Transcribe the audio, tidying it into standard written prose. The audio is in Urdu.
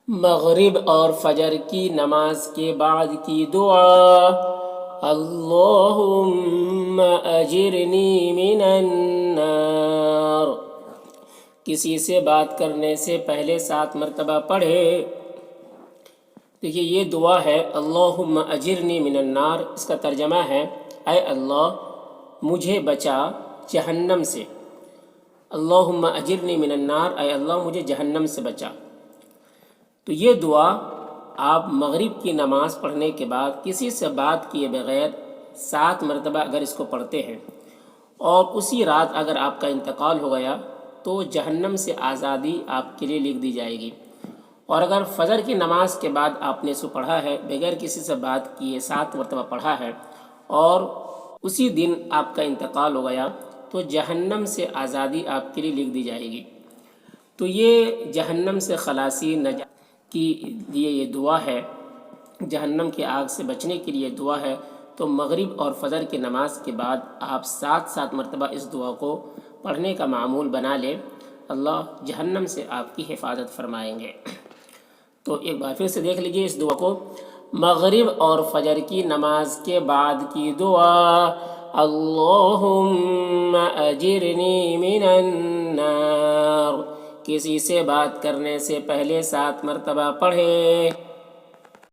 مغرب اور فجر کی نماز کے بعد کی دعا، اللہم اجرنی من النار، کسی سے بات کرنے سے پہلے 7 مرتبہ پڑھے۔ دیکھیے یہ دعا ہے اللہم اجرنی من النار، اس کا ترجمہ ہے اے اللہ مجھے بچا جہنم سے۔ اللہم اجرنی من النار، اے اللہ مجھے جہنم سے بچا۔ تو یہ دعا آپ مغرب کی نماز پڑھنے کے بعد کسی سے بات کیے بغیر 7 مرتبہ اگر اس کو پڑھتے ہیں اور اسی رات اگر آپ کا انتقال ہو گیا تو جہنم سے آزادی آپ کے لیے لکھ دی جائے گی۔ اور اگر فجر کی نماز کے بعد آپ نے اس کو پڑھا ہے بغیر کسی سے بات کیے 7 مرتبہ پڑھا ہے اور اسی دن آپ کا انتقال ہو گیا تو جہنم سے آزادی آپ کے لیے لکھ دی جائے گی۔ تو یہ جہنم سے خلاصی نجات کی لیے یہ دعا ہے، جہنم کی آگ سے بچنے کے لیے دعا ہے۔ تو مغرب اور فجر کی نماز کے بعد آپ 7 مرتبہ اس دعا کو پڑھنے کا معمول بنا لیں، اللہ جہنم سے آپ کی حفاظت فرمائیں گے۔ تو ایک بار پھر سے دیکھ لیجئے اس دعا کو، مغرب اور فجر کی نماز کے بعد کی دعا، اللہم اجرنی من النار، کسی سے بات کرنے سے پہلے 7 مرتبہ پڑھیں۔